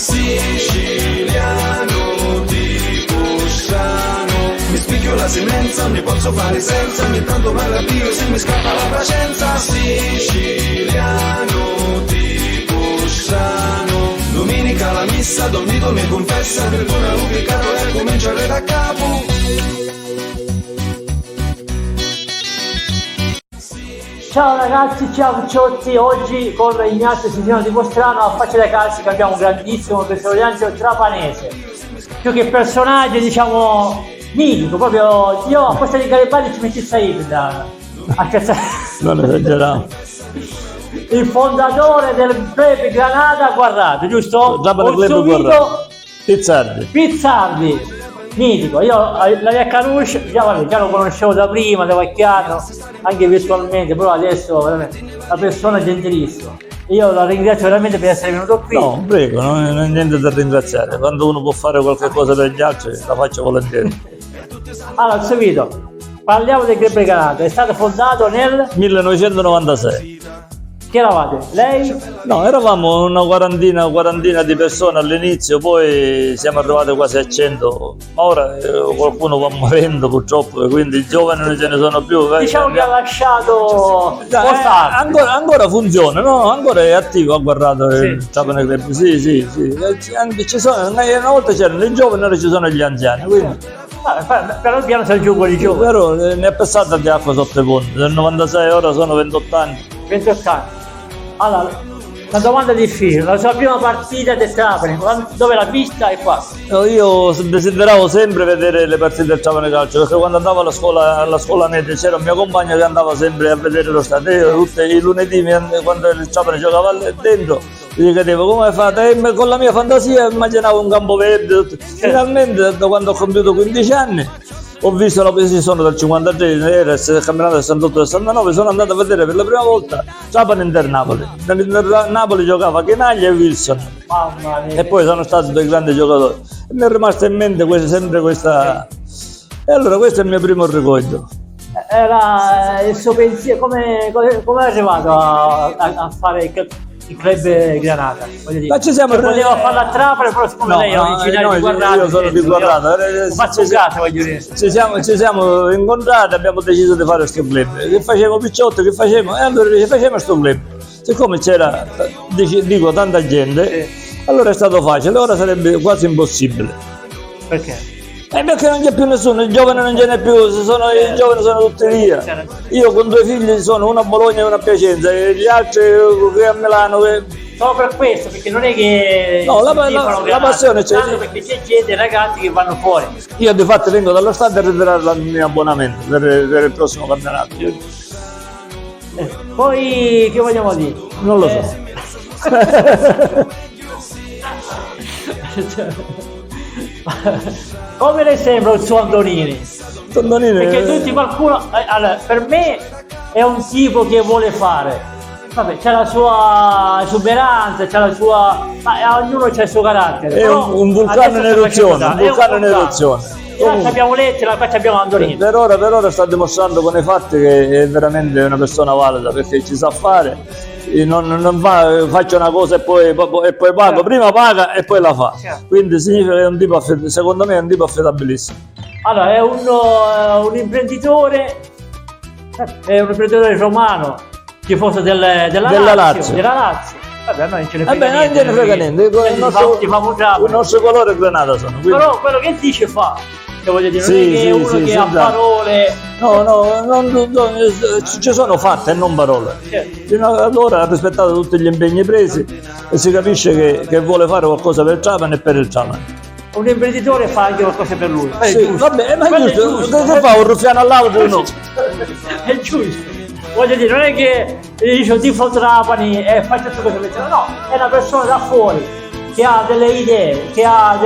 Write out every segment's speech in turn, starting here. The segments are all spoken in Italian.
Siciliano tipo strano, mi spicchio la semenza, mi posso fare senza, ogni tanto mi arrabbio se mi scappa la pazienza. Siciliano tipo strano, domenica la messa, Don Vito mi confessa, perdona l'ho peccato e cominciare da capo. Ciao ragazzi, ciao Ciotti, oggi con Ignazio Siciliano di Postrano a Facile Calcica abbiamo un grandissimo personaggio trapanese, più che personaggio diciamo mitico, proprio io a questa di Garibaldi ci metti Said a scherzare. Non esageriamo. Il fondatore del Club Granada Guarrato, giusto? Club Guarrato. Pizzardi. Mitico, io la mia Canush già lo conoscevo da prima, da qualche anno, anche virtualmente, però adesso veramente una persona gentilissima. Io la ringrazio veramente per essere venuto qui. No, prego, non è niente da ringraziare. Quando uno può fare qualche cosa per gli altri, la faccio volentieri. Allora, subito, parliamo del Club Granada, è stato fondato nel 1996. Chi eravate? Lei? No, eravamo una quarantina di persone all'inizio, poi siamo arrivati quasi a 100, ma ora qualcuno va morendo purtroppo, quindi i giovani non ce ne sono più. Diciamo che ha lasciato ancora funziona, no? Ancora è attivo, ha guardato il Trapani Club, sì. Anche ci sono, una volta c'erano i giovani, ora ci sono gli anziani, quindi... Però piano si aggiungono i giovani. Però ne è passata di acqua sotto i ponti, del 96 ora sono 28 anni. 28 anni. Allora, una domanda difficile, la sua prima partita del Trapani, dove l'ha vista e qua? No, io desideravo sempre vedere le partite del Trapani Calcio, perché quando andavo alla scuola media c'era un mio compagno che andava sempre a vedere lo stadio. Io tutti i lunedì, quando il Trapani giocava dentro, gli chiedevo come fate, e con la mia fantasia immaginavo un campo verde. Finalmente, da quando ho compiuto 15 anni, ho visto la posizione del 53, era il campionato del 68-69, sono andato a vedere per la prima volta Trapani Inter-Napoli. Napoli giocava Chinaglia e Wilson. Mamma mia. E poi sono stati due grandi giocatori. E mi è rimasta in mente sempre questa. E allora questo è il mio primo ricordo. Era il suo pensiero, come è arrivato a fare il Club Granada? Ma ci siamo poteva farlo a Trapani, però siccome lei è originario di Guarrato, io sono di Guarrato, voglio dire. Ci siamo incontrati, abbiamo deciso di fare questo club. Che facevo picciotto, che facevamo? E allora facciamo questo club. Siccome c'era, dico, tanta gente, allora è stato facile, ora sarebbe quasi impossibile. Perché? Perché non c'è più nessuno, il giovane non ce n'è più, i giovani sono tutti via. Io con due figli sono, uno a Bologna e uno a Piacenza, e gli altri qui a Milano. Solo per questo, perché non è che... No, la passione c'è. Perché c'è gente, ragazzi che vanno fuori. Io di fatto vengo dallo stadio a ritirare il mio abbonamento per il prossimo campionato. Poi, che vogliamo dire? Non lo so. Come le sembra il suo Andonini? Perché tutti qualcuno, allora, per me è un tipo che vuole fare, vabbè, c'è la sua esuberanza, c'è la sua, ma ognuno c'ha il suo carattere. È un vulcano in eruzione, Là abbiamo Lettera, qua abbiamo Andonini. Per ora sta dimostrando con i fatti che è veramente una persona valida, perché ci sa fare. Non faccio una cosa e poi pago, prima paga e poi la fa. Quindi significa che è un tipo, secondo me è un tipo affidabilissimo. Allora, è un imprenditore romano, tifoso della Lazio. Vabbè, noi non ce ne frega niente. Il nostro colore è Granata sono. Quindi... Però quello che dice fa. Che voglio dire, non è che uno che ha parole. No, ci sono fatti e non parole. Fino ad ora ha rispettato tutti gli impegni presi e si capisce che vuole fare qualcosa per il Trapani e per il Trapani. Un imprenditore fa anche qualcosa per lui. Vabbè, ma è giusto. Che fa un ruffiano all'auto? No. È giusto. Voglio dire, non è che dice un tifo Trapani e faccio queste cose per no, è una persona da fuori che ha delle idee, che ha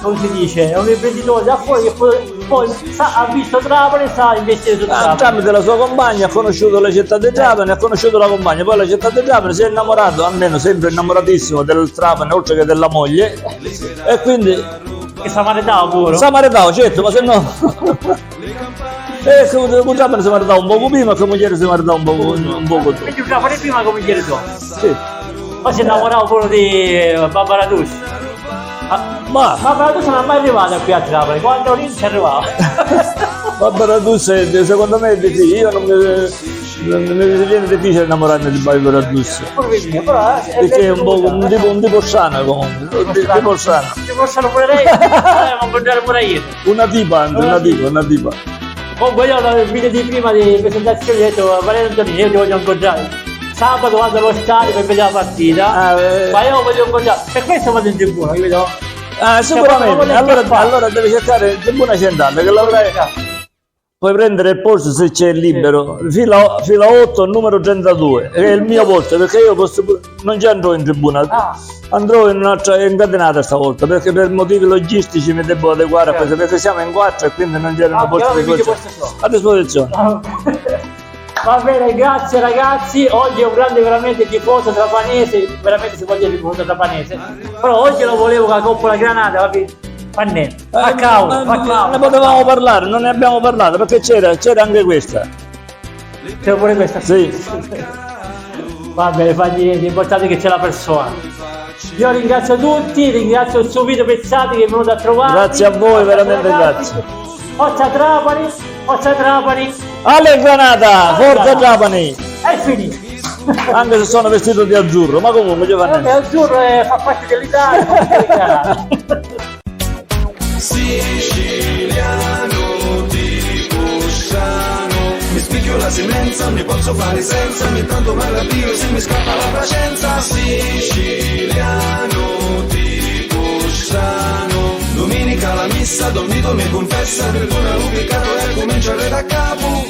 come si dice, è un imprenditore da fuori che poi ha visto Trapani e sa investire su Trapani. Tramite la sua compagna ha conosciuto la città di Trapani, ha conosciuto la compagna, poi la città di Trapani si è innamorato, almeno sempre innamoratissimo del Trapani oltre che della moglie, e quindi... Che Samaritano pure? Samaritano, certo, ma se no... con Trapani si maritava un poco prima, con moglie si maritava un poco dopo. Quindi Trapani prima come moglie tu? Sì. Ma si innamorava pure di Barbara D'Urso. Ma Barbara D'Urso non è mai arrivata qui a Trapani, quando lì ci arrivava. Barbara D'Urso, secondo me è difficile, io non mi viene difficile innamorarmi di Barbara D'Urso. Pure per me, però Perché è un tipo strano comunque, un tipo strano. Ci possono pure lei, ma mangiare pure io. Una tipa, anzi, una tipa. Comunque io nel video di prima di presentazione ho detto Valerio Antonini, io ti voglio incontrare. Sabato vado allo stadio per vedere la partita, ma io voglio incontrare. Per questo vado in tribuna, capito? Sicuramente, allora devi cercare in tribuna centrale che l'avrai. Puoi prendere il posto se c'è libero, fila 8, numero 32, che è il mio posto, perché io non ci andrò in tribuna, andrò in un'altra incatenata stavolta, perché per motivi logistici mi devo adeguare a questo, perché siamo in 4 e quindi non c'erano posti di cose a disposizione. Va bene, grazie ragazzi, oggi è un grande veramente tifoso trapanese, veramente si può dire tifoso trapanese, però oggi lo volevo con la Coppola Granata, capito? Fa niente, fa cavolo. Ne potevamo parlare, non ne abbiamo parlato perché c'era anche questa. C'era pure questa? Sì. Va bene, fa niente, l'importante è che c'è la persona. Io ringrazio tutti, ringrazio il suo video Pezzati che è venuto a trovare. Grazie a voi, veramente grazie. Forza Trapani, forza Trapani. Ale Granata, forza Trapani. È finito. Anche se sono vestito di azzurro, ma comunque ci fa niente. Azzurro fa parte dell'Italia. Siciliano tipo strano, mi spicchio la semenza, mi posso fare senza, ogni tanto mi arrabbio se mi scappa la pazienza. Siciliano tipo strano, domenica la messa, dormito mi confessa, perdona l'ubicato e comincia da capo.